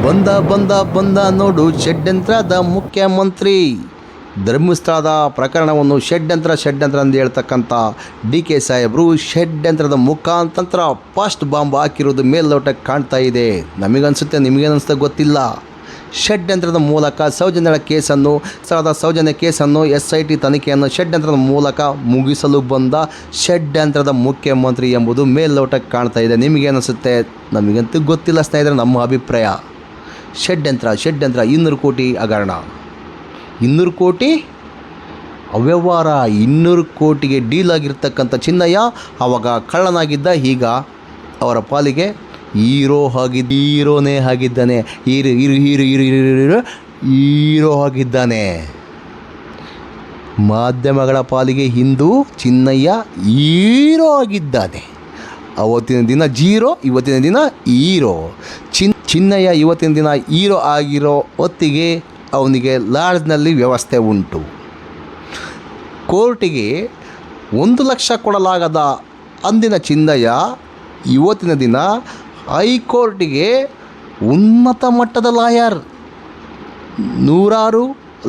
ಬಂದ ನೋಡು ಷಡ್ಯಂತ್ರದ ಮುಖ್ಯಮಂತ್ರಿ. ಧರ್ಮಸ್ಥಳದ ಪ್ರಕರಣವನ್ನು ಷಡ್ಯಂತ್ರ ಅಂತ ಹೇಳ್ತಕ್ಕಂಥ DK ಸಾಹೇಬರು ಷಡ್ಯಂತ್ರದ ಮುಖಾಂತರ ಫಸ್ಟ್ ಬಾಂಬ್ ಹಾಕಿರೋದು ಮೇಲ್ನೋಟಕ್ಕೆ ಕಾಣ್ತಾ ಇದೆ. ನಮಗನ್ಸುತ್ತೆ, ನಿಮಗೇನಿಸುತ್ತೆ ಗೊತ್ತಿಲ್ಲ. ಷಡ್ಯಂತ್ರದ ಮೂಲಕ ಸೌಜನ್ಯ ಕೇಸನ್ನು SIT ತನಿಖೆಯನ್ನು ಷಡ್ಯಂತ್ರದ ಮೂಲಕ ಮುಗಿಸಲು ಬಂದ ಷಡ್ಯಂತ್ರದ ಮುಖ್ಯಮಂತ್ರಿ ಎಂಬುದು ಮೇಲ್ನೋಟಕ್ಕೆ ಕಾಣ್ತಾ ಇದೆ. ನಿಮಗೇನಿಸುತ್ತೆ? ನಮಗಂತೂ ಗೊತ್ತಿಲ್ಲ ಸ್ನೇಹಿತರೆ. ನಮ್ಮ ಅಭಿಪ್ರಾಯ ಷಡ್ಯಂತ್ರ 200 ಕೋಟಿ ಹಗರಣ, 200 ಕೋಟಿ ಅವ್ಯವಹಾರ, 200 ಕೋಟಿಗೆ ಡೀಲ್ ಆಗಿರ್ತಕ್ಕಂಥ ಚಿನ್ನಯ್ಯ ಆವಾಗ ಕಳ್ಳನಾಗಿದ್ದ, ಈಗ ಅವರ ಪಾಲಿಗೆ ಹೀರೋನೇ ಆಗಿದ್ದಾನೆ. ಹೀರೋ ಆಗಿದ್ದಾನೆ. ಮಾಧ್ಯಮಗಳ ಪಾಲಿಗೆ ಇಂದು ಚಿನ್ನಯ್ಯ ಹೀರೋ ಆಗಿದ್ದಾನೆ. ಅವತ್ತಿನ ದಿನ ಜೀರೋ, ಇವತ್ತಿನ ದಿನ ಹೀರೋ. ಚಿನ್ನಯ್ಯ ಇವತ್ತಿನ ದಿನ ಹೀರೋ ಆಗಿರೋ ಹೊತ್ತಿಗೆ ಅವನಿಗೆ ಲಾಡ್ಜ್ನಲ್ಲಿ ವ್ಯವಸ್ಥೆ ಉಂಟು. ಕೋರ್ಟಿಗೆ 1 ಲಕ್ಷ ಕೊಡಲಾಗದ ಅಂದಿನ ಚಿನ್ನಯ್ಯ ಇವತ್ತಿನ ದಿನ ಹೈಕೋರ್ಟಿಗೆ ಉನ್ನತ ಮಟ್ಟದ ಲಾಯರ್. ನೂರಾರು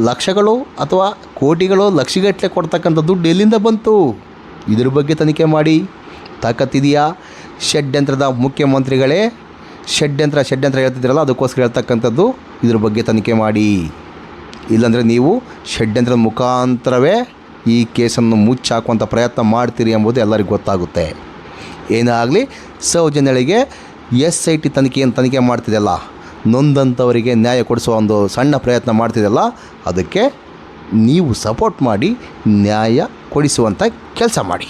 ಲಕ್ಷಗಳು ಅಥವಾ ಕೋಟಿಗಳು ಲಕ್ಷಗಟ್ಟಲೆ ಕೊಡ್ತಕ್ಕಂಥ ದುಡ್ಡು ಎಲ್ಲಿಂದ ಬಂತು? ಇದ್ರ ಬಗ್ಗೆ ತನಿಖೆ ಮಾಡಿ. ತಾಕತ್ತಿದೆಯಾ? ಷಡ್ಯಂತ್ರದ ಮುಖ್ಯಮಂತ್ರಿಗಳೇ, ಷಡ್ಯಂತ್ರ ಹೇಳ್ತಿದ್ದೀರಲ್ಲ, ಅದಕ್ಕೋಸ್ಕರ ಹೇಳ್ತಕ್ಕಂಥದ್ದು. ಇದ್ರ ಬಗ್ಗೆ ತನಿಖೆ ಮಾಡಿ. ಇಲ್ಲಾಂದರೆ ನೀವು ಷಡ್ಯಂತ್ರದ ಮುಖಾಂತರವೇ ಈ ಕೇಸನ್ನು ಮುಚ್ಚಾಕುವಂಥ ಪ್ರಯತ್ನ ಮಾಡ್ತೀರಿ ಎಂಬುದು ಎಲ್ಲರಿಗೂ ಗೊತ್ತಾಗುತ್ತೆ. ಏನೇ ಆಗಲಿ, ಸೌಜನ್ಯಳಿಗೆ SIT ತನಿಖೆ ಮಾಡ್ತಿದೆಯಲ್ಲ, ನೊಂದಂಥವರಿಗೆ ನ್ಯಾಯ ಕೊಡಿಸುವ ಒಂದು ಸಣ್ಣ ಪ್ರಯತ್ನ ಮಾಡ್ತಿದೆಯಲ್ಲ, ಅದಕ್ಕೆ ನೀವು ಸಪೋರ್ಟ್ ಮಾಡಿ ನ್ಯಾಯ ಕೊಡಿಸುವಂಥ ಕೆಲಸ ಮಾಡಿ.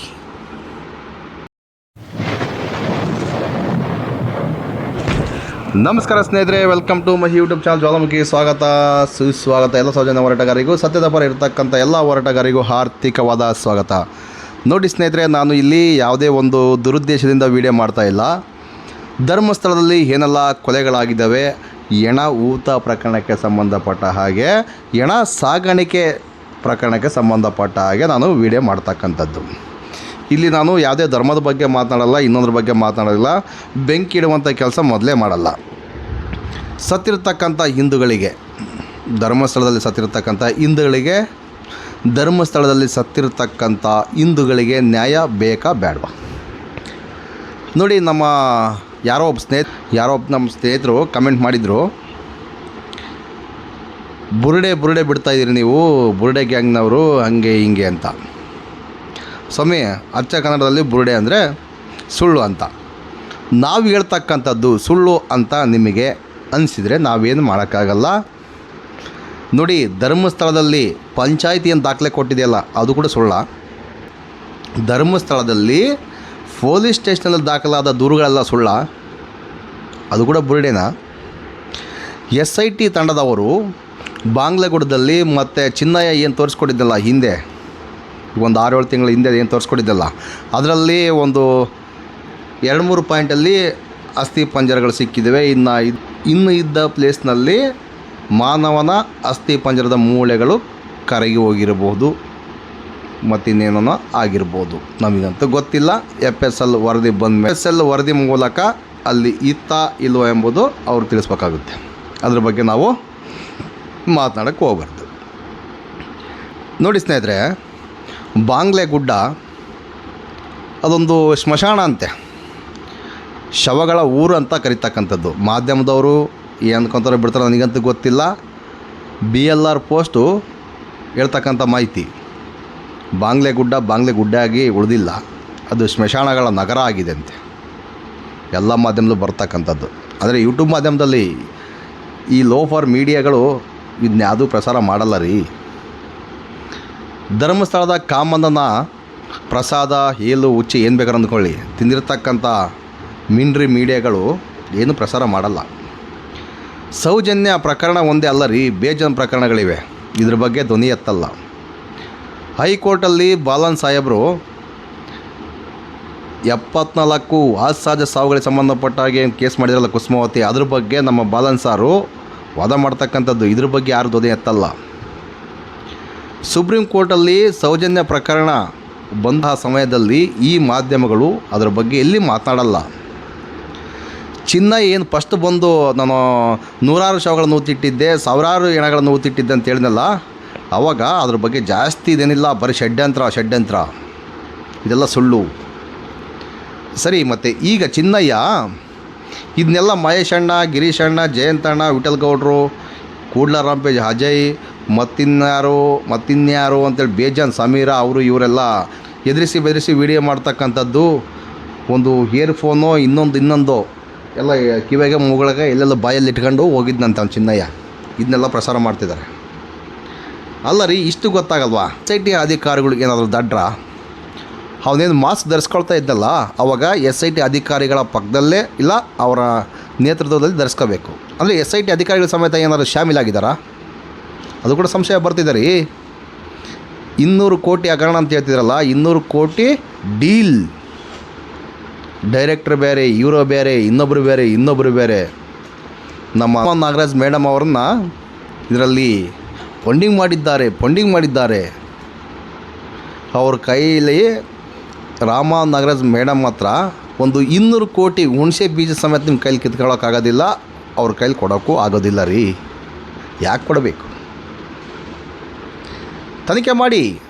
ನಮಸ್ಕಾರ ಸ್ನೇಹಿತರೆ, welcome to my YouTube channel Jwalamukhi. ಸುಸ್ವಾಗತ. ಎಲ್ಲ ಸೌಜನ್ಯ ಹೋರಾಟಗಾರರಿಗೂ, ಸತ್ಯದ ಪರ ಇರತಕ್ಕಂಥ ಎಲ್ಲ ಹೋರಾಟಗಾರರಿಗೂ ಹಾರ್ದಿಕವಾದ ಸ್ವಾಗತ. ನೋಡಿ ಸ್ನೇಹಿತರೆ, ನಾನು ಇಲ್ಲಿ ಯಾವುದೇ ಒಂದು ದುರುದ್ದೇಶದಿಂದ ವಿಡಿಯೋ ಮಾಡ್ತಾಯಿಲ್ಲ. ಧರ್ಮಸ್ಥಳದಲ್ಲಿ ಏನೆಲ್ಲ ಕೊಲೆಗಳಾಗಿದ್ದಾವೆ, ಹೆಣ ಊತ ಪ್ರಕರಣಕ್ಕೆ ಸಂಬಂಧಪಟ್ಟ ಹಾಗೆ, ಹೆಣ ಸಾಗಾಣಿಕೆ ಪ್ರಕರಣಕ್ಕೆ ಸಂಬಂಧಪಟ್ಟ ಹಾಗೆ ನಾನು ವಿಡಿಯೋ ಮಾಡ್ತಕ್ಕಂಥದ್ದು. ಇಲ್ಲಿ ನಾನು ಯಾವುದೇ ಧರ್ಮದ ಬಗ್ಗೆ ಮಾತನಾಡಲ್ಲ, ಇನ್ನೊಂದ್ರ ಬಗ್ಗೆ ಮಾತನಾಡಲ್ಲ, ಬೆಂಕಿ ಇಡುವಂಥ ಕೆಲಸ ಮೊದಲೇ ಮಾಡಲ್ಲ. ಸತ್ತಿರ್ತಕ್ಕಂಥ ಹಿಂದೂಗಳಿಗೆ, ಧರ್ಮಸ್ಥಳದಲ್ಲಿ ಸತ್ತಿರ್ತಕ್ಕಂಥ ಹಿಂದೂಗಳಿಗೆ ನ್ಯಾಯ ಬೇಕಾ ಬೇಡವಾ? ನೋಡಿ, ಯಾರೋ ಒಬ್ಬ ನಮ್ಮ ಸ್ನೇಹಿತರು ಕಮೆಂಟ್ ಮಾಡಿದರು, ಬುರುಡೆ ಬಿಡ್ತಾಯಿದ್ದೀರಿ ನೀವು, ಬುರುಡೆ ಗ್ಯಾಂಗ್ನವರು ಹಂಗೆ ಹಿಂಗೆ ಅಂತ. ಸ್ವಾಮಿ, ಅಚ್ಚ ಕನ್ನಡದಲ್ಲಿ ಬುರುಡೆ ಅಂದರೆ ಸುಳ್ಳು ಅಂತ. ನಾವು ಹೇಳ್ತಕ್ಕಂಥದ್ದು ಸುಳ್ಳು ಅಂತ ನಿಮಗೆ ಅನಿಸಿದರೆ ನಾವೇನು ಮಾಡೋಕ್ಕಾಗಲ್ಲ. ನೋಡಿ, ಧರ್ಮಸ್ಥಳದಲ್ಲಿ ಪಂಚಾಯಿತಿಯನ್ನು ದಾಖಲೆ ಕೊಟ್ಟಿದೆಯಲ್ಲ, ಅದು ಕೂಡ ಸುಳ್ಳ. ಧರ್ಮಸ್ಥಳದಲ್ಲಿ ಪೊಲೀಸ್ ಸ್ಟೇಷನಲ್ಲಿ ದಾಖಲಾದ ದೂರುಗಳೆಲ್ಲ ಸುಳ್ಳ, ಅದು ಕೂಡ ಬುರುಡೆನಾ? SIT ತಂಡದವರು ಬಾಂಗ್ಲಗುಡದಲ್ಲಿ ಮತ್ತು ಚಿನ್ನಯ್ಯ ಏನು ತೋರಿಸ್ಕೊಟ್ಟಿದ್ದಲ್ಲ ಹಿಂದೆ, ಒಂದು 6-7 ತಿಂಗಳ ಹಿಂದೆ ಏನು ತೋರಿಸ್ಕೊಟ್ಟಿದ್ದಲ್ಲ, ಅದರಲ್ಲಿ ಒಂದು 2-3 ಪಾಯಿಂಟಲ್ಲಿ ಅಸ್ಥಿ ಪಂಜರಗಳು ಸಿಕ್ಕಿದ್ದಾವೆ. ಇನ್ನು ಇದ್ದ ಪ್ಲೇಸ್ನಲ್ಲಿ ಮಾನವನ ಅಸ್ಥಿ ಪಂಜರದ ಮೂಳೆಗಳು ಕರಗಿ ಹೋಗಿರಬಹುದು, ಮತ್ತಿನ್ನೇನೋ ಆಗಿರ್ಬೋದು, ನಮಗಂತೂ ಗೊತ್ತಿಲ್ಲ. FSL ವರದಿ ವರದಿ ಮೂಲಕ ಅಲ್ಲಿ ಇಲ್ವೋ ಎಂಬುದು ಅವ್ರು ತಿಳಿಸ್ಬೇಕಾಗುತ್ತೆ. ಅದ್ರ ಬಗ್ಗೆ ನಾವು ಮಾತನಾಡೋಕ್ಕೆ ಹೋಗ್ಬಾರ್ದು. ನೋಡಿ ಸ್ನೇಹಿತರೆ, ಬಾಂಗ್ಲೆಗುಡ್ಡ ಅದೊಂದು ಸ್ಮಶಾನ ಅಂತೆ, ಶವಗಳ ಊರು ಅಂತ ಕರೀತಕ್ಕಂಥದ್ದು. ಮಾಧ್ಯಮದವರು ಏನು ಅನ್ಕೊಂತಾರೋ ಬಿಡ್ತಾರೋ ನನಗಂತೂ ಗೊತ್ತಿಲ್ಲ. BLR ಪೋಸ್ಟು ಹೇಳ್ತಕ್ಕಂಥ ಮಾಹಿತಿ, ಬಾಂಗ್ಲೆಗುಡ್ಡ ಆಗಿ ಉಳಿದಿಲ್ಲ, ಅದು ಸ್ಮಶಾನಗಳ ನಗರ ಆಗಿದೆ ಅಂತೆ. ಎಲ್ಲ ಮಾಧ್ಯಮದಲ್ಲೂ ಬರ್ತಕ್ಕಂಥದ್ದು. ಆದರೆ ಯೂಟ್ಯೂಬ್ ಮಾಧ್ಯಮದಲ್ಲಿ ಈ ಲೋಫರ್ ಮೀಡಿಯಾಗಳು ಇದನ್ಯಾವುದೂ ಪ್ರಸಾರ ಮಾಡಲ್ಲ ರೀ. ಧರ್ಮಸ್ಥಳದ ಕಾಮಂದನ ಪ್ರಸಾದ, ಏಲು, ಉಚ್ಚಿ ಏನು ಬೇಕಾದ್ರೆ ಅಂದ್ಕೊಳ್ಳಿ, ತಿಂದಿರ್ತಕ್ಕಂಥ ಮಿಂಡ್ರಿ ಮೀಡಿಯಾಗಳು ಏನು ಪ್ರಸಾರ ಮಾಡಲ್ಲ. ಸೌಜನ್ಯ ಪ್ರಕರಣ ಒಂದೇ ಅಲ್ಲ ರೀ, ಬೇಜಾನ್ ಪ್ರಕರಣಗಳಿವೆ, ಇದ್ರ ಬಗ್ಗೆ ಧ್ವನಿ ಎತ್ತಲ್ಲ. ಹೈಕೋರ್ಟಲ್ಲಿ ಬಾಲನ್ ಸಾಹೇಬರು 74 ಅಸಹಜ ಸಾವುಗಳಿಗೆ ಸಂಬಂಧಪಟ್ಟ ಹಾಗೆ ಕೇಸ್ ಮಾಡಿದ್ರಲ್ಲ ಕುಸುಮಾವತಿ, ಅದ್ರ ಬಗ್ಗೆ ನಮ್ಮ ಬಾಲನ್ ಸಾರು ವಾದ ಮಾಡ್ತಕ್ಕಂಥದ್ದು. ಇದ್ರ ಬಗ್ಗೆ ಯಾರು ಧ್ವನಿ ಎತ್ತಲ್ಲ. ಸುಪ್ರೀಂ ಕೋರ್ಟಲ್ಲಿ ಸೌಜನ್ಯ ಪ್ರಕರಣ ಬಂದ ಸಮಯದಲ್ಲಿ ಈ ಮಾಧ್ಯಮಗಳು ಅದರ ಬಗ್ಗೆ ಎಲ್ಲಿ ಮಾತನಾಡಲ್ಲ. ಚಿನ್ನ ಏನು ಫಸ್ಟ್ ಬಂದು ನಾನು ನೂರಾರು ಶವಗಳನ್ನು ಊತಿಟ್ಟಿದ್ದೆ, ಸಾವಿರಾರು ಹೆಣಗಳನ್ನು ಊತಿಟ್ಟಿದ್ದೆ ಅಂತ ಹೇಳಿದ್ನಲ್ಲ, ಆವಾಗ ಅದ್ರ ಬಗ್ಗೆ ಜಾಸ್ತಿ ಇದೇನಿಲ್ಲ, ಬರೀ ಷಡ್ಯಂತ್ರ ಇದೆಲ್ಲ ಸುಳ್ಳು. ಸರಿ, ಮತ್ತು ಈಗ ಚಿನ್ನಯ್ಯ ಇದನ್ನೆಲ್ಲ ಮಹೇಶ್ ಅಣ್ಣ, ಗಿರೀಶ್ ಅಣ್ಣ, ಜಯಂತಣ್ಣ, ವಿಠಲ್ ಗೌಡ್ರು, ಕೂಡ್ಲ ರಾಂಪೇಜ್ ಅಜಯ್ ಮತ್ತಿನ್ಯಾರು ಅಂತೇಳಿ ಬೇಜಾನ್ ಸಮೀರ ಅವರು ಇವರೆಲ್ಲ ಎದುರಿಸಿ ಬೆದರಿಸಿ ವಿಡಿಯೋ ಮಾಡ್ತಕ್ಕಂಥದ್ದು, ಒಂದು ಇಯರ್ಫೋನು ಇನ್ನೊಂದು ಎಲ್ಲ ಕಿವಿಗೆ ಮೂಗಳಿಗೆ ಎಲ್ಲೆಲ್ಲ ಬಾಯಲ್ಲಿ ಇಟ್ಕೊಂಡು ಹೋಗಿದ್ನಂತ ಅವ್ನು ಚಿನ್ನಯ್ಯ. ಇದನ್ನೆಲ್ಲ ಪ್ರಸಾರ ಮಾಡ್ತಿದ್ದಾರೆ. ಅಲ್ಲ ರೀ, ಇಷ್ಟು ಗೊತ್ತಾಗಲ್ವಾ? SIT ಅಧಿಕಾರಿಗಳಿಗೆ ಏನಾದರೂ ದಡ್ರ? ಅವನೇನು ಮಾಸ್ಕ್ ಧರಿಸ್ಕೊಳ್ತಾ ಇದ್ದಲ್ಲ, ಅವಾಗ SIT ಅಧಿಕಾರಿಗಳ ಪಕ್ಕದಲ್ಲೇ ಇಲ್ಲ ಅವರ ನೇತೃತ್ವದಲ್ಲಿ ಧರಿಸ್ಕೋಬೇಕು. ಅಂದರೆ SIT ಅಧಿಕಾರಿಗಳ ಸಮೇತ ಏನಾದರೂ ಶಾಮೀಲಾಗಿದ್ದಾರಾ? ಅದು ಕೂಡ ಸಂಶಯ ಬರ್ತಿದ್ದಾರೆ. 200 ಕೋಟಿ ಹಗರಣ ಅಂತ ಹೇಳ್ತಿದ್ರಲ್ಲ, 200 ಕೋಟಿ ಡೀಲ್. ಡೈರೆಕ್ಟ್ರ್ ಬೇರೆ, ಇವರು ಬೇರೆ, ಇನ್ನೊಬ್ಬರು ಬೇರೆ. ನಮ್ಮ ನಾಗರಾಜ್ ಮೇಡಮ್ ಅವರನ್ನು ಇದರಲ್ಲಿ ಫಂಡಿಂಗ್ ಮಾಡಿದ್ದಾರೆ. ಅವ್ರ ಕೈಯಲ್ಲಿ ರಾಮ ನಾಗರಾಜ್ ಮೇಡಮ್ ಹತ್ರ ಒಂದು 200 ಕೋಟಿ ಹುಣಸೆ ಬೀಜ ಸಮೇತ ನಿಮ್ಮ ಕೈಲಿ ಕಿತ್ಕೊಳ್ಳೋಕ್ಕಾಗೋದಿಲ್ಲ, ಅವ್ರ ಕೈಲಿ ಕೊಡೋಕ್ಕೂ ಆಗೋದಿಲ್ಲ ರೀ. ಯಾಕೆ ಕೊಡಬೇಕು? ತನಿಖೆ ಮಾಡಿ,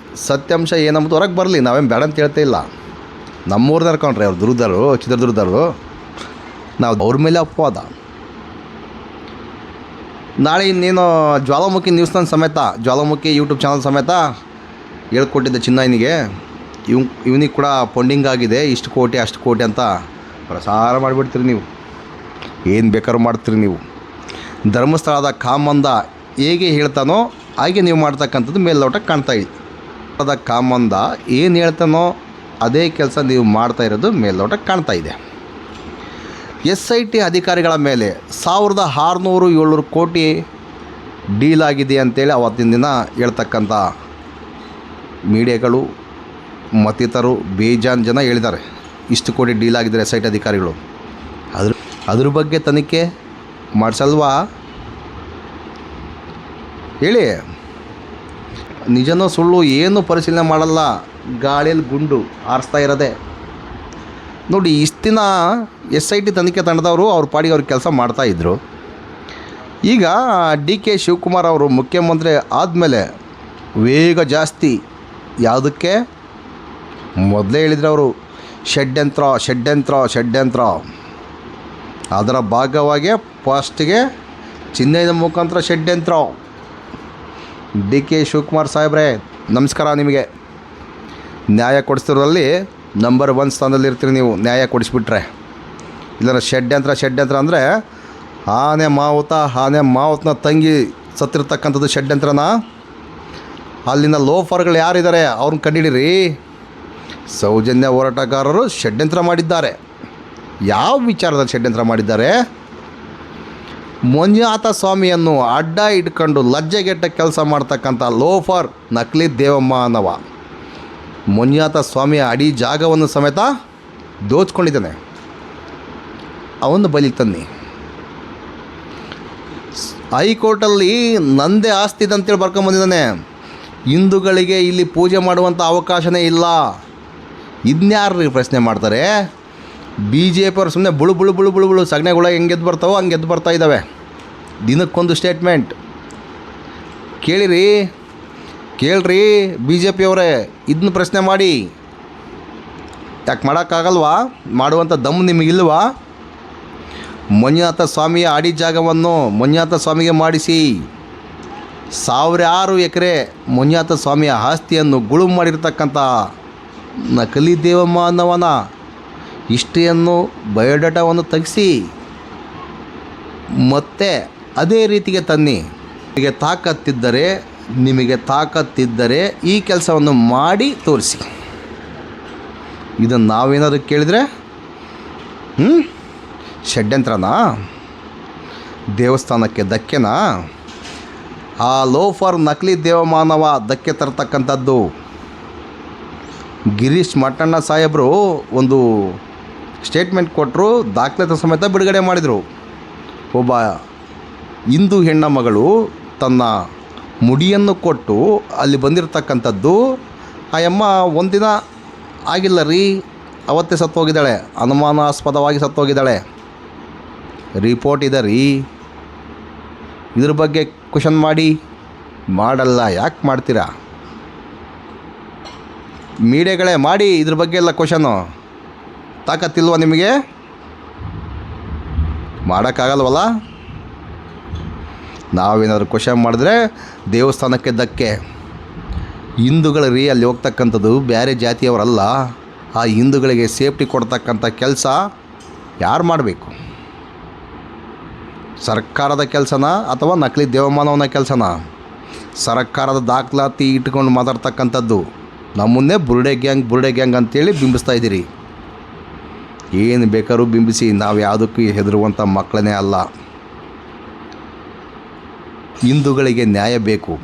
ಸತ್ಯಾಂಶ ಏನಂಬುದು ಹೊರಗೆ ಬರಲಿ. ನಾವೇನು ಬೇಡ ಅಂತ ಹೇಳ್ತಾ ಇಲ್ಲ. ನಮ್ಮೂರ್ದಾರು ಕಣ್ರಿ ಅವ್ರು, ಚಿತ್ರದುರ್ಗದವರು. ನಾವು ಅವ್ರ ಮೇಲೆ ಅಪವಾದ. ನಾಳೆ ಇನ್ನೇನು ಜ್ವಾಲಾಮುಖಿ ನ್ಯೂಸ್ನ ಸಮೇತ, ಜ್ವಾಲಾಮುಖಿ ಯೂಟ್ಯೂಬ್ ಚಾನಲ್ ಸಮೇತ ಹೇಳ್ಕೊಟ್ಟಿದ್ದೆ ಚಿನ್ನಯ್ಯನಿಗೆ, ಇವನಿಗೆ ಕೂಡ ಫಂಡಿಂಗ್ ಆಗಿದೆ, ಇಷ್ಟು ಕೋಟಿ ಅಷ್ಟು ಕೋಟಿ ಅಂತ ಪ್ರಸಾರ ಮಾಡಿಬಿಡ್ತೀರಿ ನೀವು. ಏನು ಬೇಕಾದ್ರೂ ಮಾಡ್ತೀರಿ ನೀವು. ಧರ್ಮಸ್ಥಳದ ಕಾಮಂದ ಹೇಗೆ ಹೇಳ್ತಾನೋ ಹಾಗೆ ನೀವು ಮಾಡ್ತಕ್ಕಂಥದ್ದು ಮೇಲ್ನೋಟಕ್ಕೆ ಕಾಣ್ತಾ ಇದೆ. ಅದ ಕಾಮಂದ ಏನು ಹೇಳ್ತಾನೋ ಅದೇ ಕೆಲಸ ನೀವು ಮಾಡ್ತಾ ಇರೋದು ಮೇಲ್ನೋಟಕ್ಕೆ ಕಾಣ್ತಾ ಇದೆ. SIT ಅಧಿಕಾರಿಗಳ ಮೇಲೆ 1600-700 ಕೋಟಿ ಡೀಲ್ ಆಗಿದೆ ಅಂತೇಳಿ ಅವತ್ತಿನ ದಿನ ಹೇಳ್ತಕ್ಕಂಥ ಮೀಡಿಯಾಗಳು ಮತ್ತಿತರರು ಬೇಜಾನ್ ಜನ ಹೇಳಿದ್ದಾರೆ. ಇಷ್ಟು ಕೋಟಿ ಡೀಲ್ ಆಗಿದ್ದಾರೆ SIT ಅಧಿಕಾರಿಗಳು. ಅದ್ರ ಬಗ್ಗೆ ತನಿಖೆ ಮಾಡಿಸಲ್ವಾ? ಹೇಳಿ. ನಿಜನೋ ಸುಳ್ಳು ಏನು ಪರಿಶೀಲನೆ ಮಾಡಲ್ಲ, ಗಾಳಿಯಲ್ಲಿ ಗುಂಡು ಹಾರಿಸ್ತಾ ಇರೋದೆ. ನೋಡಿ, ಇಷ್ಟು ದಿನ SIT ತನಿಖೆ ತಂಡದವರು ಅವ್ರ ಪಾಡಿಗೆ ಅವ್ರ ಕೆಲಸ ಮಾಡ್ತಾಯಿದ್ರು. ಈಗ DK ಶಿವಕುಮಾರ್ ಅವರು ಮುಖ್ಯಮಂತ್ರಿ ಆದಮೇಲೆ ವೇಗ ಜಾಸ್ತಿ. ಯಾವುದಕ್ಕೆ? ಮೊದಲೇ ಹೇಳಿದ್ರು ಅವರು, ಷಡ್ಯಂತ್ರ. ಅದರ ಭಾಗವಾಗಿ ಫಸ್ಟಿಗೆ ಚಿನ್ನಯ್ಯನ ಮುಖಾಂತರ ಷಡ್ಯಂತ್ರ. DK ಶಿವಕುಮಾರ್ ಸಾಹೇಬ್ರೆ, ನಮಸ್ಕಾರ ನಿಮಗೆ. ನ್ಯಾಯ ಕೊಡಿಸ್ತಿರೋದ್ರಲ್ಲಿ ನಂಬರ್ 1 ಸ್ಥಾನದಲ್ಲಿ ಇರ್ತೀರಿ ನೀವು, ನ್ಯಾಯ ಕೊಡಿಸ್ಬಿಟ್ರೆ. ಇಲ್ಲ ಷಡ್ಯಂತ್ರ ಅಂದರೆ ಆನೆ ಮಾವುತನ ತಂಗಿ ಸತ್ತಿರ್ತಕ್ಕಂಥದ್ದು ಷಡ್ಯಂತ್ರನ. ಅಲ್ಲಿನ ಲೋಫರ್ಗಳು ಯಾರಿದ್ದಾರೆ ಅವ್ರನ್ನ ಕಂಡಿಡಿರಿ. ಸೌಜನ್ಯ ಹೋರಾಟಗಾರರು ಷಡ್ಯಂತ್ರ ಮಾಡಿದ್ದಾರೆ. ಯಾವ ವಿಚಾರದಲ್ಲಿ ಷಡ್ಯಂತ್ರ ಮಾಡಿದ್ದಾರೆ? ಮಂಜುನಾಥ ಸ್ವಾಮಿಯನ್ನು ಅಡ್ಡ ಇಟ್ಕೊಂಡು ಲಜ್ಜೆಗೆಟ್ಟ ಕೆಲಸ ಮಾಡ್ತಕ್ಕಂಥ ಲೋಫರ್ ನಕಲಿ ದೇವಮಾನವ ಮಂಜುನಾಥ ಸ್ವಾಮಿಯ ಅಡಿ ಜಾಗವನ್ನು ಸಮೇತ ದೋಚ್ಕೊಂಡಿದ್ದಾನೆ. ಅವನ್ನು ಬಲಿಗೆ ತನ್ನಿ. ಹೈಕೋರ್ಟಲ್ಲಿ ನಂದೇ ಆಸ್ತಿ ಇದೆ ಅಂತೇಳಿ ಬರ್ಕೊಂಬಂದಿದ್ದಾನೆ. ಹಿಂದೂಗಳಿಗೆ ಇಲ್ಲಿ ಪೂಜೆ ಮಾಡುವಂಥ ಅವಕಾಶನೇ ಇಲ್ಲ. ಇದನ್ಯಾರು ಪ್ರಶ್ನೆ ಮಾಡ್ತಾರೆ? BJP ಅವ್ರು ಸುಮ್ಮನೆ ಬುಳು ಸಗಣಿಗಳು ಹೆಂಗೆ ಎದ್ದು ಬರ್ತಾವೋ ಹಂಗೆ ಎದ್ದು ಬರ್ತಾ ಇದ್ದಾವೆ. ದಿನಕ್ಕೊಂದು ಸ್ಟೇಟ್ಮೆಂಟ್. ಕೇಳ್ರಿ BJP ಅವರೇ, ಇದನ್ನ ಪ್ರಶ್ನೆ ಮಾಡಿ. ಯಾಕೆ ಮಾಡೋಕ್ಕಾಗಲ್ವಾ? ಮಾಡುವಂಥ ದಮ್ಮು ನಿಮಗಿಲ್ವಾ? ಮಂಜುನಾಥ ಸ್ವಾಮಿಯ ಅಡಿ ಜಾಗವನ್ನು ಮಂಜುನಾಥ ಸ್ವಾಮಿಗೆ ಮಾಡಿಸಿ 1000 ಎಕರೆ ಮಂಜುನಾಥ ಸ್ವಾಮಿಯ ಆಸ್ತಿಯನ್ನು ಗುಳುಂ ಮಾಡಿರ್ತಕ್ಕಂಥ ನಕಲಿ ದೇವಮಾನವನ ಹಿಸ್ಟ್ರಿಯನ್ನು ಬಯೋಡಾಟಾವನ್ನು ತೆಗೆಸಿ ಮತ್ತೆ ಅದೇ ರೀತಿಗೆ ತನ್ನಿ. ನಿಮಗೆ ತಾಕತ್ತಿದ್ದರೆ ಈ ಕೆಲಸವನ್ನು ಮಾಡಿ ತೋರಿಸಿ. ಇದನ್ನು ನಾವೇನಾದರೂ ಕೇಳಿದರೆ ಷಡ್ಯಂತ್ರನಾ? ದೇವಸ್ಥಾನಕ್ಕೆ ಧಕ್ಕೆನಾ? ಆ ಲೋಫರ್ ನಕಲಿ ದೇವಮಾನವ ಧಕ್ಕೆ ತರ್ತಕ್ಕಂಥದ್ದು. ಗಿರೀಶ್ ಮಟ್ಟಣ್ಣ ಸಾಹೇಬರು ಒಂದು ಸ್ಟೇಟ್ಮೆಂಟ್ ಕೊಟ್ಟರು, ದಾಖಲಾತಿ ಸಮೇತ ಬಿಡುಗಡೆ ಮಾಡಿದರು. ಒಬ್ಬ ಹಿಂದೂ ಹೆಣ್ಣ ಮಗಳು ತನ್ನ ಮುಡಿಯನ್ನು ಕೊಟ್ಟು ಅಲ್ಲಿ ಬಂದಿರತಕ್ಕಂಥದ್ದು. ಆ ಅಮ್ಮ ಒಂದಿನ ಆಗಿಲ್ಲ ರೀ, ಅವತ್ತೇ ಸತ್ತೋಗಿದ್ದಾಳೆ, ಅನುಮಾನಾಸ್ಪದವಾಗಿ ಸತ್ತೋಗಿದ್ದಾಳೆ. ರಿಪೋರ್ಟ್ ಇದೆ ರೀ. ಇದ್ರ ಬಗ್ಗೆ ಕ್ವಶನ್ ಮಾಡಲ್ಲ. ಯಾಕೆ ಮಾಡ್ತೀರಾ? ಮೀಡಿಯಾಗಳೇ ಮಾಡಿ ಇದ್ರ ಬಗ್ಗೆ ಎಲ್ಲ ಕ್ವಶನು. ತಾಕತ್ತಿಲ್ವ ನಿಮಗೆ? ಮಾಡೋಕ್ಕಾಗಲ್ವಲ್ಲ. ನಾವೇನಾದರೂ ಕ್ವಶನ್ ಮಾಡಿದ್ರೆ ದೇವಸ್ಥಾನಕ್ಕೆ ಧಕ್ಕೆ. ಹಿಂದೂಗಳು ರೀ ಅಲ್ಲಿ ಹೋಗ್ತಕ್ಕಂಥದ್ದು ಬೇರೆ ಜಾತಿಯವರಲ್ಲ. ಆ ಹಿಂದೂಗಳಿಗೆ ಸೇಫ್ಟಿ ಕೊಡ್ತಕ್ಕಂಥ ಕೆಲಸ ಯಾರು ಮಾಡಬೇಕು? ಸರ್ಕಾರದ ಕೆಲಸನ ಅಥವಾ ನಕಲಿ ದೇವಮಾನವನ ಕೆಲಸನ? ಸರ್ಕಾರದ ದಾಖಲಾತಿ ಇಟ್ಕೊಂಡು ಮಾತಾಡ್ತಕ್ಕಂಥದ್ದು. ನಮ್ಮನ್ನೇ ಬುರುಡೆ ಗ್ಯಾಂಗ್ ಅಂತೇಳಿ ಬಿಂಬಿಸ್ತಾ ಇದ್ದೀರಿ. ಏನು ಬೇಕಾದ್ರೂ ಬಿಂಬಿಸಿ, ನಾವು ಯಾವುದಕ್ಕೂ ಹೆದರುವಂಥ ಮಕ್ಕಳೇ ಅಲ್ಲ. ಹಿಂದೂಗಳಿಗೆ ನ್ಯಾಯ ಬೇಕು.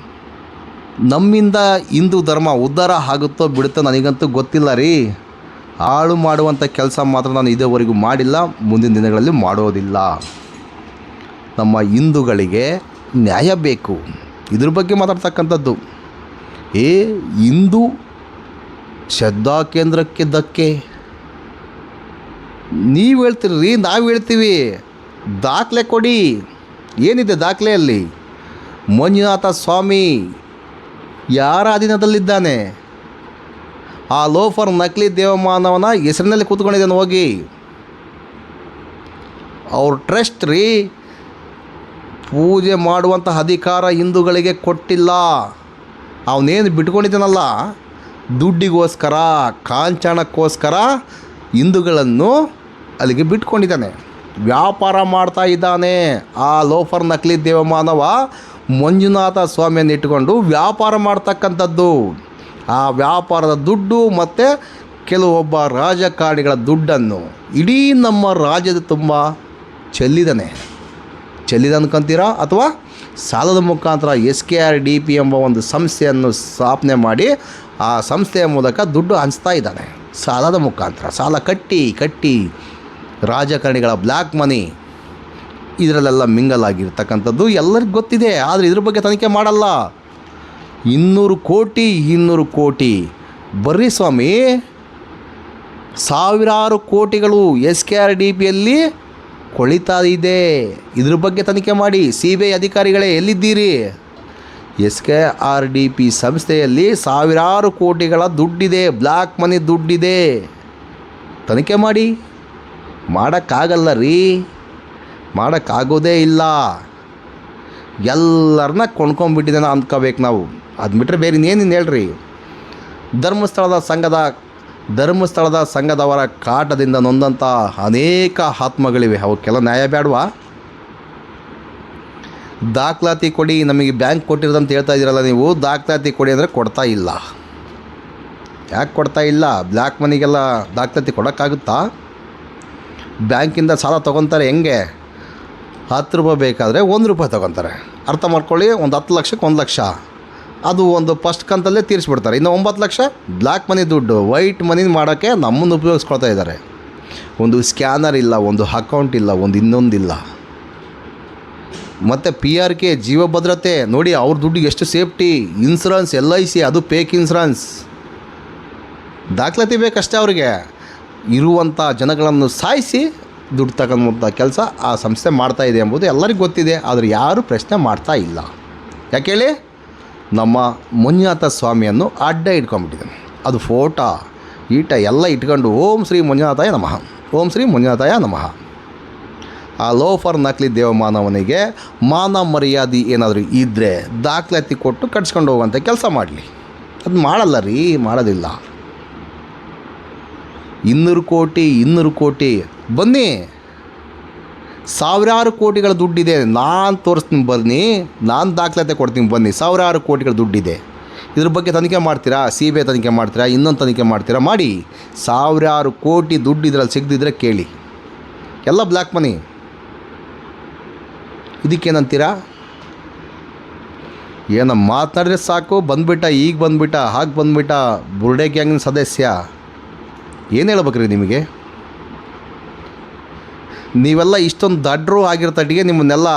ನಮ್ಮಿಂದ ಹಿಂದೂ ಧರ್ಮ ಉದ್ಧಾರ ಆಗುತ್ತೋ ಬಿಡುತ್ತೋ ನನಗಂತೂ ಗೊತ್ತಿಲ್ಲ ರೀ. ಹಾಳು ಮಾಡುವಂಥ ಕೆಲಸ ಮಾತ್ರ ನಾನು ಇದುವರೆಗೂ ಮಾಡಿಲ್ಲ, ಮುಂದಿನ ದಿನಗಳಲ್ಲಿ ಮಾಡೋದಿಲ್ಲ. ನಮ್ಮ ಹಿಂದೂಗಳಿಗೆ ನ್ಯಾಯ ಬೇಕು. ಇದ್ರ ಬಗ್ಗೆ ಮಾತಾಡ್ತಕ್ಕಂಥದ್ದು. ಹಿಂದೂ ಶ್ರದ್ಧಾ ಕೇಂದ್ರಕ್ಕೆ ಧಕ್ಕೆ. ನೀವು ಹೇಳ್ತೀರಿ, ನಾವು ಹೇಳ್ತೀವಿ. ದಾಖಲೆ ಕೊಡಿ. ಏನಿದೆ ದಾಖಲೆಯಲ್ಲಿ? ಮಂಜುನಾಥ ಸ್ವಾಮಿ ಯಾರ ಅಧೀನದಲ್ಲಿದ್ದಾನೆ? ಆ ಲೋಫರ್ ನಕಲಿ ದೇವಮಾನವನ ಹೆಸರಿನಲ್ಲಿ ಕೂತ್ಕೊಂಡಿದ್ದಾನೆ. ಹೋಗಿ ಅವ್ರ ಟ್ರಸ್ಟ್ ರೀ. ಪೂಜೆ ಮಾಡುವಂಥ ಅಧಿಕಾರ ಹಿಂದೂಗಳಿಗೆ ಕೊಟ್ಟಿಲ್ಲ. ಅವನೇನು ಬಿಟ್ಕೊಂಡಿದ್ದಾನಲ್ಲ, ದುಡ್ಡಿಗೋಸ್ಕರ, ಕಾಂಚಾಣಕ್ಕೋಸ್ಕರ ಹಿಂದೂಗಳನ್ನು ಅಲ್ಲಿಗೆ ಬಿಟ್ಕೊಂಡಿದ್ದಾನೆ. ವ್ಯಾಪಾರ ಮಾಡ್ತಾ ಇದ್ದಾನೆ. ಆ ಲೋಫರ್ ನಕಲಿ ದೇವಮಾನವ ಮಂಜುನಾಥ ಸ್ವಾಮಿಯನ್ನು ಇಟ್ಟುಕೊಂಡು ವ್ಯಾಪಾರ ಮಾಡ್ತಕ್ಕಂಥದ್ದು. ಆ ವ್ಯಾಪಾರದ ದುಡ್ಡು ಮತ್ತು ಕೆಲವೊಬ್ಬ ರಾಜಕಾರಣಿಗಳ ದುಡ್ಡನ್ನು ಇಡೀ ನಮ್ಮ ರಾಜ್ಯದ ತುಂಬ ಚೆಲ್ಲಿದ್ದಾನೆ ಅನ್ಕೊಂತೀರಾ? ಅಥವಾ ಸಾಲದ ಮುಖಾಂತರ SKRDP ಎಂಬ ಒಂದು ಸಂಸ್ಥೆಯನ್ನು ಸ್ಥಾಪನೆ ಮಾಡಿ ಆ ಸಂಸ್ಥೆಯ ಮೂಲಕ ದುಡ್ಡು ಹಂಚ್ತಾ ಇದ್ದಾನೆ. ಸಾಲದ ಮುಖಾಂತರ ಸಾಲ ಕಟ್ಟಿ ರಾಜಕಾರಣಿಗಳ ಬ್ಲ್ಯಾಕ್ ಮನಿ ಇದರಲ್ಲೆಲ್ಲ ಮಿಂಗಲ್ ಆಗಿರ್ತಕ್ಕಂಥದ್ದು ಎಲ್ಲರಿಗೂ ಗೊತ್ತಿದೆ. ಆದರೆ ಇದ್ರ ಬಗ್ಗೆ ತನಿಖೆ ಮಾಡಲ್ಲ. 200 ಕೋಟಿ ಬರ್ರಿ ಸ್ವಾಮಿ. ಸಾವಿರಾರು ಕೋಟಿಗಳು SKRDPಯಲ್ಲಿ ಕೊಳಿತಾ ಇದೆ. ಇದ್ರ ಬಗ್ಗೆ ತನಿಖೆ ಮಾಡಿ. CBI ಅಧಿಕಾರಿಗಳೇ ಎಲ್ಲಿದ್ದೀರಿ? SKRDP ಸಂಸ್ಥೆಯಲ್ಲಿ ಸಾವಿರಾರು ಕೋಟಿಗಳ ದುಡ್ಡಿದೆ, ಬ್ಲ್ಯಾಕ್ ಮನಿ ದುಡ್ಡಿದೆ. ತನಿಖೆ ಮಾಡಿ. ಮಾಡೋಕ್ಕಾಗಲ್ಲ ರೀ, ಮಾಡೋಕ್ಕಾಗೋದೇ ಇಲ್ಲ. ಎಲ್ಲರನ್ನ ಕೊಂಡ್ಕೊಂಡ್ಬಿಟ್ಟಿದ್ದಾನೆ ಅಂದ್ಕೋಬೇಕು ನಾವು. ಅದು ಬಿಟ್ಟರೆ ಬೇರೆ ಇನ್ನೇನು ಹೇಳ್ರಿ. ಧರ್ಮಸ್ಥಳದ ಸಂಘದವರ ಕಾಟದಿಂದ ನೊಂದಂಥ ಅನೇಕ ಆತ್ಮಗಳಿವೆ. ಅವಕ್ಕೆಲ್ಲ ನ್ಯಾಯ ಬೇಡವಾ? ದಾಖಲಾತಿ ಕೊಡಿ. ನಮಗೆ ಬ್ಯಾಂಕ್ ಕೊಟ್ಟಿರೋದಂತ ಹೇಳ್ತಾ ಇದ್ದೀರಲ್ಲ ನೀವು. ದಾಖಲಾತಿ ಕೊಡಿ ಅಂದರೆ ಕೊಡ್ತಾ ಇಲ್ಲ. ಯಾಕೆ ಕೊಡ್ತಾ ಇಲ್ಲ? ಬ್ಲ್ಯಾಕ್ ಮನಿಗೆಲ್ಲ ದಾಖಲಾತಿ ಕೊಡೋಕ್ಕಾಗುತ್ತಾ? ಬ್ಯಾಂಕಿಂದ ಸಾಲ ತೊಗೊತಾರೆ. ಹೆಂಗೆ? 10 ರೂಪಾಯಿ ಬೇಕಾದರೆ 1 ರೂಪಾಯಿ ತೊಗೊತಾರೆ. ಅರ್ಥ ಮಾಡ್ಕೊಳ್ಳಿ. ಒಂದು 10 ಲಕ್ಷಕ್ಕೆ 1 ಲಕ್ಷ ಅದು ಒಂದು ಫಸ್ಟ್ ಕಂತಲ್ಲೇ ತೀರಿಸ್ಬಿಡ್ತಾರೆ. ಇನ್ನು 9 ಲಕ್ಷ ಬ್ಲ್ಯಾಕ್ ಮನಿ ದುಡ್ಡು, ವೈಟ್ ಮನಿ ಮಾಡೋಕ್ಕೆ ನಮ್ಮನ್ನು ಉಪಯೋಗಿಸ್ಕೊಳ್ತಾ ಇದ್ದಾರೆ. ಒಂದು ಸ್ಕ್ಯಾನರ್ ಇಲ್ಲ, ಒಂದು ಅಕೌಂಟ್ ಇಲ್ಲ, ಒಂದು ಇನ್ನೊಂದಿಲ್ಲ. ಮತ್ತು PRK ಜೀವ ಭದ್ರತೆ ನೋಡಿ, ಅವ್ರ ದುಡ್ಡಿಗೆ ಎಷ್ಟು ಸೇಫ್ಟಿ. ಇನ್ಸೂರೆನ್ಸ್, LIC ಅದು ಫೇಕ್ ಇನ್ಸೂರೆನ್ಸ್. ದಾಖಲಾತಿ ಬೇಕಷ್ಟೇ ಅವ್ರಿಗೆ. ಇರುವಂಥ ಜನಗಳನ್ನು ಸಾಯಿಸಿ ದುಡ್ಡು ತಗೊಂಬಂಥ ಕೆಲಸ ಆ ಸಂಸ್ಥೆ ಮಾಡ್ತಾ ಇದೆ ಎಂಬುದು ಎಲ್ಲರಿಗೂ ಗೊತ್ತಿದೆ. ಆದರೆ ಯಾರೂ ಪ್ರಶ್ನೆ ಮಾಡ್ತಾ ಇಲ್ಲ. ಯಾಕೆ ಹೇಳಿ? ನಮ್ಮ ಮಂಜುನಾಥ ಸ್ವಾಮಿಯನ್ನು ಅಡ್ಡ ಇಟ್ಕೊಂಡ್ಬಿಟ್ಟಿದ್ದಾನೆ. ಅದು ಫೋಟೋ ಎಲ್ಲ ಇಟ್ಕೊಂಡು ಓಂ ಶ್ರೀ ಮಂಜುನಾಥಾಯ ನಮಃ, ಓಂ ಶ್ರೀ ಮಂಜುನಾಥಾಯ ನಮಃ. ಆ ಲೋಫರ್ ನಕಲಿ ದೇವಮಾನವನಿಗೆ ಮಾನ ಮರ್ಯಾದೆ ಏನಾದರೂ ಇದ್ದರೆ ದಾಖಲಾತಿ ಕೊಟ್ಟು ಕಟ್ಸ್ಕೊಂಡು ಹೋಗುವಂಥ ಕೆಲಸ ಮಾಡಲಿ. ಅದು ಮಾಡಲ್ಲ ರೀ, ಮಾಡೋದಿಲ್ಲ. 200 ಕೋಟಿ ಬನ್ನಿ. ಸಾವಿರಾರು ಕೋಟಿಗಳ ದುಡ್ಡಿದೆ. ನಾನು ತೋರಿಸ್ತೀನಿ ಬನ್ನಿ, ನಾನು ದಾಖಲಾತಿ ಕೊಡ್ತೀನಿ ಬನ್ನಿ. ಸಾವಿರಾರು ಕೋಟಿಗಳ ದುಡ್ಡಿದೆ. ಇದ್ರ ಬಗ್ಗೆ ತನಿಖೆ ಮಾಡ್ತೀರಾ? CBI ತನಿಖೆ ಮಾಡ್ತೀರಾ? ಇನ್ನೊಂದು ತನಿಖೆ ಮಾಡ್ತೀರಾ? ಮಾಡಿ. ಸಾವಿರಾರು ಕೋಟಿ ದುಡ್ಡು ಇದರಲ್ಲಿ ಸಿಗದಿದ್ದರೆ ಕೇಳಿ. ಎಲ್ಲ ಬ್ಲ್ಯಾಕ್ ಮನಿ. ಇದಕ್ಕೇನಂತೀರಾ? ಏನೋ ಮಾತನಾಡಿದ್ರೆ ಸಾಕು, ಈಗ ಬಂದುಬಿಟ್ಟ ಹಾಗೆ ಬಂದುಬಿಟ್ಟ ಬುರುಡೆ ಗ್ಯಾಂಗಿನ ಸದಸ್ಯ. ಏನು ಹೇಳ್ಬೇಕ್ರಿ ನಿಮಗೆ? ನೀವೆಲ್ಲ ಇಷ್ಟೊಂದು ದಡ್ರು ಆಗಿರ್ತಟ್ಟಿಗೆ ನಿಮ್ಮನ್ನೆಲ್ಲ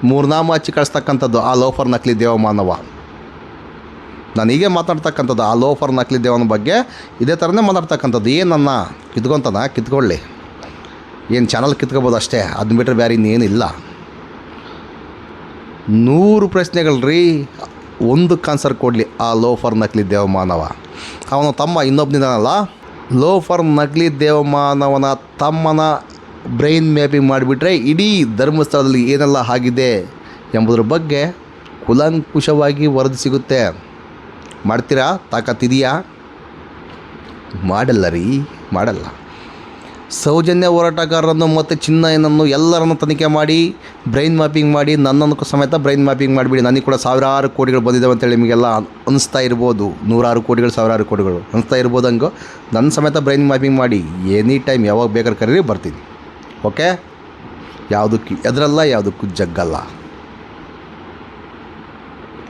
3 ನಾಮ ಹಚ್ಚಿ ಕಳಿಸ್ತಕ್ಕಂಥದ್ದು ಆ ಲೋಫರ್ ನಕಲಿ ದೇವಮಾನವ. ನಾನು ಹೀಗೆ ಮಾತಾಡ್ತಕ್ಕಂಥದ್ದು ಆ ಲೋಫರ್ ನಕಲಿ ದೇವನ ಬಗ್ಗೆ ಇದೇ ಥರನೇ ಮಾತಾಡ್ತಕ್ಕಂಥದ್ದು. ಏನನ್ನ ಕಿತ್ಕೊಳ್ಳಿ. ಏನು ಚಾನಲ್ ಕಿತ್ಕೋಬೋದು ಅಷ್ಟೇ, ಅದನ್ನ ಬಿಟ್ಟರೆ ಬೇರೆ ಇನ್ನೇನಿಲ್ಲ. 100 ಪ್ರಶ್ನೆಗಳು ರೀ, ಒಂದಕ್ಕೆ ಆನ್ಸರ್ ಕೊಡಲಿ ಆ ಲೋಫರ್ ನಕಲಿ ದೇವಮಾನವ. ಅವನ ತಮ್ಮ ಇನ್ನೊಬ್ಬನಿದ್ದಾನಲ್ಲ, ಲೋಫರ್ ನಕಲಿ ದೇವಮಾನವನ ತಮ್ಮನ ಬ್ರೈನ್ ಮ್ಯಾಪಿಂಗ್ ಮಾಡಿಬಿಟ್ರೆ ಇಡೀ ಧರ್ಮಸ್ಥಳದಲ್ಲಿ ಏನೆಲ್ಲ ಆಗಿದೆ ಎಂಬುದ್ರ ಬಗ್ಗೆ ಕೂಲಂಕುಷವಾಗಿ ವರದಿ ಸಿಗುತ್ತೆ. ಮಾಡ್ತೀರಾ? ತಾಕತ್ತಿದೆಯಾ? ಮಾಡಲ್ಲ ರೀ, ಮಾಡಲ್ಲ. ಸೌಜನ್ಯ ಹೋರಾಟಗಾರರನ್ನು ಮತ್ತು ಚಿನ್ನಯ್ಯನನ್ನು ಎಲ್ಲರನ್ನು ತನಿಖೆ ಮಾಡಿ ಬ್ರೈನ್ ಮ್ಯಾಪಿಂಗ್ ಮಾಡಿ ನನ್ನನ್ನು ಸಮೇತ ಬ್ರೈನ್ ಮ್ಯಾಪಿಂಗ್ ಮಾಡಿಬಿಡಿ. ನನಗೆ ಕೂಡ ಸಾವಿರಾರು ಕೋಟಿಗಳು ಬಂದಿದ್ದಾವೆ ಅಂತೇಳಿ ನಿಮಗೆಲ್ಲ ಅನಿಸ್ತಾ ಇರ್ಬೋದು, 100 ಕೋಟಿಗಳು 1000 ಕೋಟಿಗಳು ಅನಿಸ್ತಾ ಇರ್ಬೋದು. ಹಂಗೋ ನನ್ನ ಸಮೇತ ಬ್ರೈನ್ ಮ್ಯಾಪಿಂಗ್ ಮಾಡಿ ಎನಿ ಟೈಮ್ ಯಾವಾಗ ಬೇಕಾದ್ರೆ ಕರೀರಿ, ಬರ್ತೀನಿ. ಓಕೆ? ಯಾವುದಕ್ಕೂ ಎದುರಲ್ಲ, ಯಾವುದಕ್ಕೂ ಜಗ್ಗಲ್ಲ.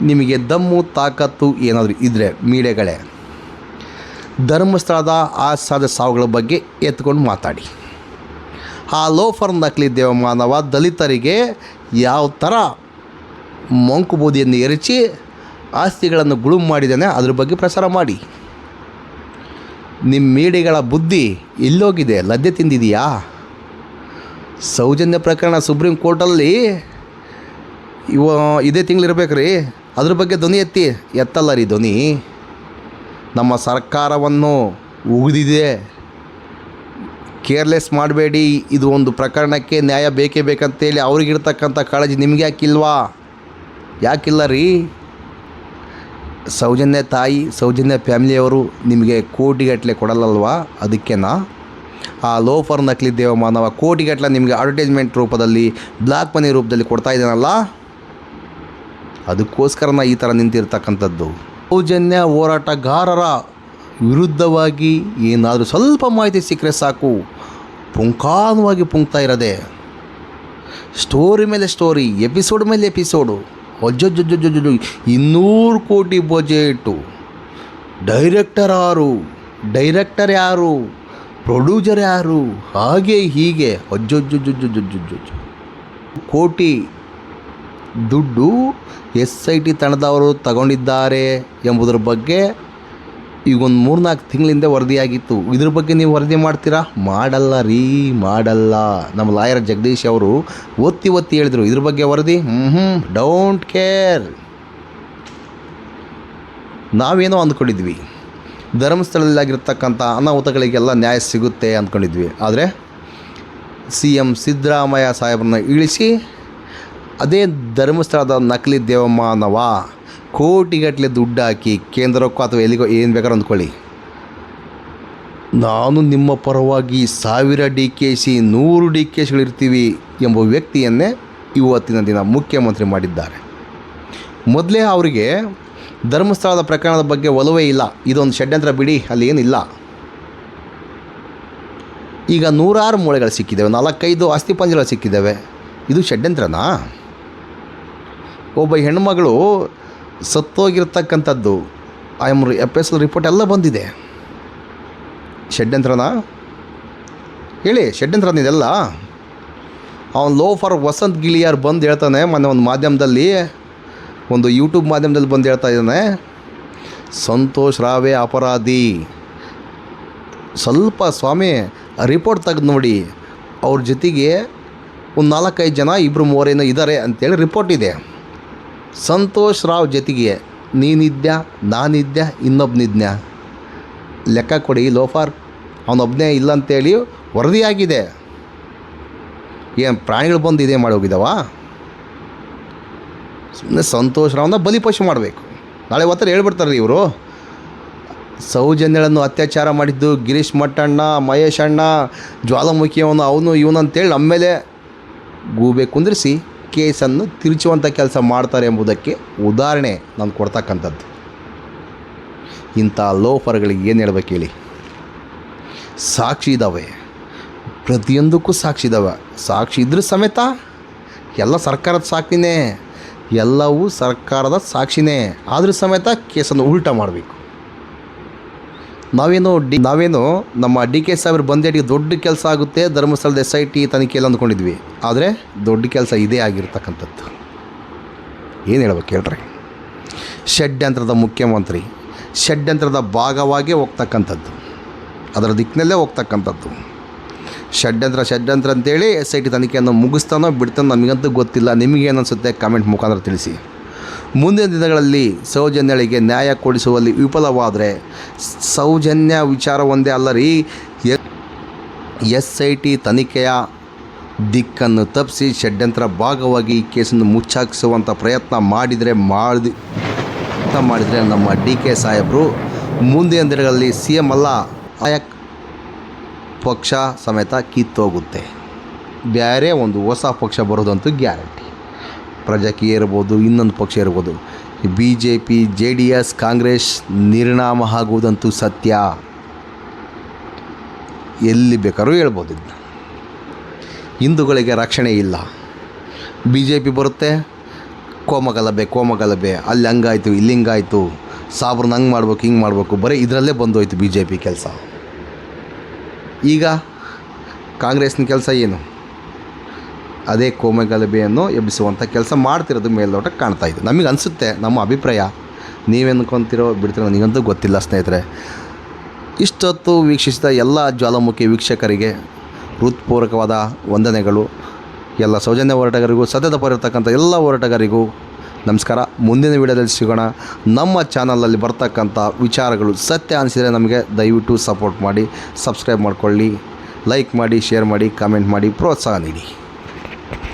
ನಿಮಗೆ ದಮ್ಮು ತಾಕತ್ತು ಏನಾದರೂ ಇದ್ದರೆ ಮೀಡಿಯಾಗಳೇ ಧರ್ಮಸ್ಥಳದ ಆಸಾದ ಸಾವುಗಳ ಬಗ್ಗೆ ಎತ್ಕೊಂಡು ಮಾತಾಡಿ. ಆ ಲೋಫರ್ ನಕಲಿ ದೇವಮಾನವ ದಲಿತರಿಗೆ ಯಾವ ಥರ ಮಂಕು ಬೂದಿಯನ್ನು ಎರಚಿ ಆಸ್ತಿಗಳನ್ನು ಗುಳುಂ ಮಾಡಿದ್ದಾನೆ ಅದ್ರ ಬಗ್ಗೆ ಪ್ರಸಾರ ಮಾಡಿ. ನಿಮ್ಮ ಮೀಡಿಯಾಗಳ ಬುದ್ಧಿ ಎಲ್ಲೋಗಿದೆ? ಲದ್ದೆ ತಿಂದಿದೆಯಾ? ಸೌಜನ್ಯ ಪ್ರಕರಣ ಸುಪ್ರೀಂ ಕೋರ್ಟಲ್ಲಿ ಇದೇ ತಿಂಗಳಿರ್ಬೇಕು ರೀ, ಅದ್ರ ಬಗ್ಗೆ ಧ್ವನಿ ಎತ್ತಲ್ಲ ರೀ ಧ್ವನಿ. ನಮ್ಮ ಸರ್ಕಾರವನ್ನು ಉಗಿದಿದೆ, ಕೇರ್ಲೆಸ್ ಮಾಡಬೇಡಿ. ಇದು ಒಂದು ಪ್ರಕರಣಕ್ಕೆ ನ್ಯಾಯ ಬೇಕೇ ಬೇಕಂತೇಳಿ ಅವ್ರಿಗಿರ್ತಕ್ಕಂಥ ಕಾಳಜಿ ನಿಮಗೆ ಯಾಕಿಲ್ಲ ರೀ? ಸೌಜನ್ಯ ತಾಯಿ, ಸೌಜನ್ಯ ಫ್ಯಾಮಿಲಿಯವರು ನಿಮಗೆ ಕೋಟಿಗಟ್ಟಲೆ ಕೊಡಲ್ಲಲ್ವಾ? ಅದಕ್ಕೇನಾ ಆ ಲೋಫರ್ ನಕಲಿ ದೇವಮಾನವ ಕೋಟಿಗಟ್ಟಲೆ ನಿಮಗೆ ಅಡ್ವರ್ಟೈಸ್ಮೆಂಟ್ ರೂಪದಲ್ಲಿ, ಬ್ಲ್ಯಾಕ್ ಮನಿ ರೂಪದಲ್ಲಿ ಕೊಡ್ತಾ ಇದ್ದಾನಲ್ಲ, ಅದಕ್ಕೋಸ್ಕರನ ಈ ಥರ ನಿಂತಿರ್ತಕ್ಕಂಥದ್ದು. ಸೌಜನ್ಯ ಹೋರಾಟಗಾರರ ವಿರುದ್ಧವಾಗಿ ಏನಾದರೂ ಸ್ವಲ್ಪ ಮಾಹಿತಿ ಸಿಕ್ಕರೆ ಸಾಕು, ಪುಂಖಾನುವಾಗಿ ಪುಂಕ್ತಾ ಇರೋದೆ. ಸ್ಟೋರಿ ಮೇಲೆ ಸ್ಟೋರಿ, ಎಪಿಸೋಡ್ ಮೇಲೆ ಎಪಿಸೋಡು. ಅಜ್ಜೊಜ್ಜೊಜ್ಜೊಜ್ಜೊ 200 ಕೋಟಿ ಬಜೆಟು. ಡೈರೆಕ್ಟರ್ ಯಾರು, ಪ್ರೊಡ್ಯೂಸರ್ ಯಾರು, ಹಾಗೆ ಹೀಗೆ ಅಜ್ಜೊಜ್ಜೊಜ್ಜೊಜ್ಜೊಜ್ಜೊಜ್ಜೊ ಕೋಟಿ ದುಡ್ಡು SIT ತಂಡದವರು ತಗೊಂಡಿದ್ದಾರೆ ಎಂಬುದರ ಬಗ್ಗೆ ಈಗ ಒಂದು 3-4 ತಿಂಗಳಿಂದ ವರದಿಯಾಗಿತ್ತು. ಇದ್ರ ಬಗ್ಗೆ ನೀವು ವರದಿ ಮಾಡ್ತೀರಾ? ಮಾಡಲ್ಲ ರೀ, ಮಾಡಲ್ಲ. ನಮ್ಮ ಲಾಯರ್ ಜಗದೀಶ್ ಅವರು ಒತ್ತಿ ಹೇಳಿದರು ಇದ್ರ ಬಗ್ಗೆ ವರದಿ. Don't care. ನಾವೇನೋ ಅಂದ್ಕೊಂಡಿದ್ವಿ, ಧರ್ಮಸ್ಥಳದಲ್ಲಾಗಿರ್ತಕ್ಕಂಥ ಅನಾಹುತಗಳಿಗೆಲ್ಲ ನ್ಯಾಯ ಸಿಗುತ್ತೆ ಅಂದ್ಕೊಂಡಿದ್ವಿ. ಆದರೆ CM ಸಿದ್ದರಾಮಯ್ಯ ಸಾಹೇಬ್ರನ್ನ ಇಳಿಸಿ ಅದೇ ಧರ್ಮಸ್ಥಳದ ನಕಲಿ ದೇವಮಾನವ ಕೋಟಿಗಟ್ಟಲೆ ದುಡ್ಡು ಹಾಕಿ ಕೇಂದ್ರಕ್ಕೋ ಅಥವಾ ಎಲ್ಲಿಗೋ ಏನು ಬೇಕಾದ್ರೂ ಅಂದ್ಕೊಳ್ಳಿ, ನಾನು ನಿಮ್ಮ ಪರವಾಗಿ 1000 DKC 100 DKCಗಳಿರ್ತೀವಿ ಎಂಬ ವ್ಯಕ್ತಿಯನ್ನೇ ಇವತ್ತಿನ ದಿನ ಮುಖ್ಯಮಂತ್ರಿ ಮಾಡಿದ್ದಾರೆ. ಮೊದಲೇ ಅವರಿಗೆ ಧರ್ಮಸ್ಥಳದ ಪ್ರಕರಣದ ಬಗ್ಗೆ ಒಲವೇ ಇಲ್ಲ. ಇದೊಂದು ಷಡ್ಯಂತ್ರ ಬಿಡಿ, ಅಲ್ಲಿ ಏನಿಲ್ಲ. ಈಗ 100 ಮೂಳೆಗಳು ಸಿಕ್ಕಿದ್ದಾವೆ, 4-5 ಅಸ್ಥಿಪಂಜರಗಳು ಸಿಕ್ಕಿದ್ದಾವೆ. ಇದು ಷಡ್ಯಂತ್ರನಾ? ಒಬ್ಬ ಹೆಣ್ಮಗಳು ಸತ್ತೋಗಿರ್ತಕ್ಕಂಥದ್ದು FSL ರಿಪೋರ್ಟ್ ಎಲ್ಲ ಬಂದಿದೆ. ಷಡ್ಯಂತ್ರನಾ? ಹೇಳಿ, ಷಡ್ಯಂತ್ರನ ಇದೆಲ್ಲ? ಅವನು ಲೋಫರ್ ವಸಂತ್ ಗಿಳಿಯಾರ್ ಬಂದು ಹೇಳ್ತಾನೆ, ಮೊನ್ನೆ ಒಂದು ಮಾಧ್ಯಮದಲ್ಲಿ, ಒಂದು ಯೂಟ್ಯೂಬ್ ಮಾಧ್ಯಮದಲ್ಲಿ ಬಂದು ಹೇಳ್ತಾ ಇದ್ದಾನೆ, ಸಂತೋಷ್ ರಾವೇ ಅಪರಾಧಿ. ಸ್ವಲ್ಪ ಸ್ವಾಮಿ ರಿಪೋರ್ಟ್ ತೆಗೆದು ನೋಡಿ, ಅವ್ರ ಜೊತೆಗೆ ಒಂದು 4-5 ಜನ 2-3 ಇದ್ದಾರೆ ಅಂತೇಳಿ ರಿಪೋರ್ಟ್ ಇದೆ. ಸಂತೋಷ್ ರಾವ್ ಜೊತೆಗೆ ನೀನಿದ್ಯಾ, ನಾನಿದ್ಯಾ, ಇನ್ನೊಬ್ಬನಿದ್ಯಾ? ಲೆಕ್ಕ ಕೊಡಿ ಲೋಫರ್. ಅವನೊಬ್ಬನೇ ಇಲ್ಲ ಅಂತೇಳಿ ವರದಿಯಾಗಿದೆ. ಏನು ಪ್ರಾಣಿಗಳು ಬಂದು ಇದೇ ಮಾಡಿ ಹೋಗಿದ್ದಾವ? ಸುಮ್ಮನೆ ಸಂತೋಷ್ ರಾವ್ನ ಬಲಿಪಶು ಮಾಡಬೇಕು. ನಾಳೆ ಹೊತ್ತರ ಹೇಳ್ಬಿಡ್ತಾರೆ ರೀ ಇವರು. ಸೌಜನ್ಯಗಳನ್ನು ಅತ್ಯಾಚಾರ ಮಾಡಿದ್ದು ಗಿರೀಶ್ ಮಟ್ಟಣ್ಣ, ಮಹೇಶ್ ಅಣ್ಣ, ಜ್ವಾಲಾಮುಖಿಯವನು, ಅವನು ಇವನು ಅಂತೇಳಿ ನಮ್ಮ ಮೇಲೆ ಗೂಬೆ ಕುಂದಿರಿಸಿ ಕೇಸನ್ನು ತಿರುಚುವಂಥ ಕೆಲಸ ಮಾಡ್ತಾರೆ ಎಂಬುದಕ್ಕೆ ಉದಾಹರಣೆ ನಾನು ಕೊಡ್ತಕ್ಕಂಥದ್ದು. ಇಂಥ ಲೋಫರ್ಗಳಿಗೆ ಏನು ಹೇಳ್ಬೇಕು ಹೇಳಿ? ಸಾಕ್ಷಿ ಇದ್ದಾವೆ, ಪ್ರತಿಯೊಂದಕ್ಕೂ ಸಾಕ್ಷಿ ಇದ್ದಾವೆ. ಸಾಕ್ಷಿ ಇದ್ರೂ ಸಮೇತ ಎಲ್ಲ ಸರ್ಕಾರದ ಸಾಕ್ಷಿನೇ, ಎಲ್ಲವೂ ಸರ್ಕಾರದ ಸಾಕ್ಷಿನೇ. ಆದರೂ ಸಮೇತ ಕೇಸನ್ನು ಉಲ್ಟಾ ಮಾಡಬೇಕು. ನಾವೇನು ನಮ್ಮ DK ಸಾಹೇಬ್ರು ಬಂದೇಟಿಗೆ ದೊಡ್ಡ ಕೆಲಸ ಆಗುತ್ತೆ ಧರ್ಮಸ್ಥಳದ SIT ತನಿಖೆಯಲ್ಲಿ ಅಂದ್ಕೊಂಡಿದ್ವಿ. ಆದರೆ ದೊಡ್ಡ ಕೆಲಸ ಇದೇ ಆಗಿರ್ತಕ್ಕಂಥದ್ದು. ಏನು ಹೇಳ್ಬೇಕು ಹೇಳ್ರಿ? ಷಡ್ಯಂತ್ರದ ಮುಖ್ಯಮಂತ್ರಿ, ಷಡ್ಯಂತ್ರದ ಭಾಗವಾಗಿ ಹೋಗ್ತಕ್ಕಂಥದ್ದು, ಅದರ ದಿಕ್ಕಿನಲ್ಲೇ ಹೋಗ್ತಕ್ಕಂಥದ್ದು. ಷಡ್ಯಂತ್ರ ಅಂತೇಳಿ SIT ತನಿಖೆಯನ್ನು ಮುಗಿಸ್ತಾನೋ ಬಿಡ್ತಾನೋ ನಮಗಂತೂ ಗೊತ್ತಿಲ್ಲ. ನಿಮಗೇನು ಅನಿಸುತ್ತೆ ಕಾಮೆಂಟ್ ಮುಖಾಂತರ ತಿಳಿಸಿ. ಮುಂದಿನ ದಿನಗಳಲ್ಲಿ ಸೌಜನ್ಯಳಿಗೆ ನ್ಯಾಯ ಕೊಡಿಸುವಲ್ಲಿ ವಿಫಲವಾದರೆ ಸೌಜನ್ಯ ವಿಚಾರ ಒಂದೇ ಅಲ್ಲ ರೀ, SIT ತನಿಖೆಯ ದಿಕ್ಕನ್ನು ತಪ್ಪಿಸಿ ಷಡ್ಯಂತ್ರ ಭಾಗವಾಗಿ ಈ ಕೇಸನ್ನು ಮುಚ್ಚಾಕಿಸುವಂಥ ಪ್ರಯತ್ನ ಮಾಡಿದರೆ ನಮ್ಮ DK ಸಾಹೇಬರು ಮುಂದಿನ ದಿನಗಳಲ್ಲಿ CM ಅಲ್ಲ ಆಯಾ ಪಕ್ಷ ಸಮೇತ ಕಿತ್ತೋಗುತ್ತೆ. ಬೇರೆ ಒಂದು ಹೊಸ ಪಕ್ಷ ಬರೋದಂತೂ ಗ್ಯಾರಂಟಿ. ಪ್ರಜಾಕೀಯ ಇರ್ಬೋದು, ಇನ್ನೊಂದು ಪಕ್ಷ ಇರ್ಬೋದು, BJP JDS ಕಾಂಗ್ರೆಸ್ ನಿರ್ನಾಮ ಆಗುವುದಂತೂ ಸತ್ಯ. ಎಲ್ಲಿ ಬೇಕಾದ್ರೂ ಹೇಳ್ಬೋದು. ಇದನ್ನ ಹಿಂದೂಗಳಿಗೆ ರಕ್ಷಣೆ ಇಲ್ಲ. BJP ಬರುತ್ತೆ, ಕೋಮಗಲಭೆ ಅಲ್ಲಿ ಹಂಗಾಯಿತು ಇಲ್ಲಿ ಹಿಂಗಾಯಿತು, ಸಾಬ್ರನ್ನ ಹಂಗೆ ಮಾಡ್ಬೇಕು ಹಿಂಗೆ ಮಾಡಬೇಕು, ಬರೀ ಇದರಲ್ಲೇ ಬಂದೋಯ್ತು BJP ಕೆಲಸ. ಈಗ ಕಾಂಗ್ರೆಸ್ನ ಕೆಲಸ ಏನು? ಅದೇ ಕೋಮಗಲಭೆಯನ್ನು ಎಬ್ಬಿಸುವಂಥ ಕೆಲಸ ಮಾಡ್ತಿರೋದು ಮೇಲ್ನೋಟಕ್ಕೆ ಕಾಣ್ತಾ ಇದೆ. ನಮಗೆ ಅನಿಸುತ್ತೆ, ನಮ್ಮ ಅಭಿಪ್ರಾಯ. ನೀವೇನ್ಕೊಂತೀರೋ ಬಿಡ್ತೀರೋ ನನಗಂತೂ ಗೊತ್ತಿಲ್ಲ ಸ್ನೇಹಿತರೆ. ಇಷ್ಟೊತ್ತು ವೀಕ್ಷಿಸಿದ ಎಲ್ಲ ಜ್ವಾಲಾಮುಖಿ ವೀಕ್ಷಕರಿಗೆ ಹೃತ್ಪೂರ್ವಕವಾದ ವಂದನೆಗಳು. ಎಲ್ಲ ಸೌಜನ್ಯ ಹೋರಾಟಗಾರರಿಗೂ, ಸದ್ಯದ ಪರತಕ್ಕಂಥ ಎಲ್ಲ ಹೋರಾಟಗಾರರಿಗೂ ನಮಸ್ಕಾರ. ಮುಂದಿನ ವಿಡಿಯೋದಲ್ಲಿ ಸಿಗೋಣ. ನಮ್ಮ ಚಾನಲಲ್ಲಿ ಬರ್ತಕ್ಕಂಥ ವಿಚಾರಗಳು ಸತ್ಯ ಅನಿಸಿದರೆ ನಮಗೆ ದಯವಿಟ್ಟು ಸಪೋರ್ಟ್ ಮಾಡಿ, ಸಬ್ಸ್ಕ್ರೈಬ್ ಮಾಡಿಕೊಳ್ಳಿ, ಲೈಕ್ ಮಾಡಿ, ಶೇರ್ ಮಾಡಿ, ಕಾಮೆಂಟ್ ಮಾಡಿ, ಪ್ರೋತ್ಸಾಹ ನೀಡಿ.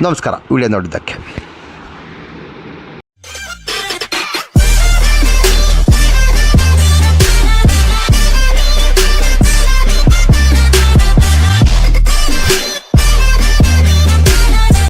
ನಮಸ್ಕಾರ ವಿಡಿಯೋ ನೋಡಿದ್ದಕ್ಕೆ.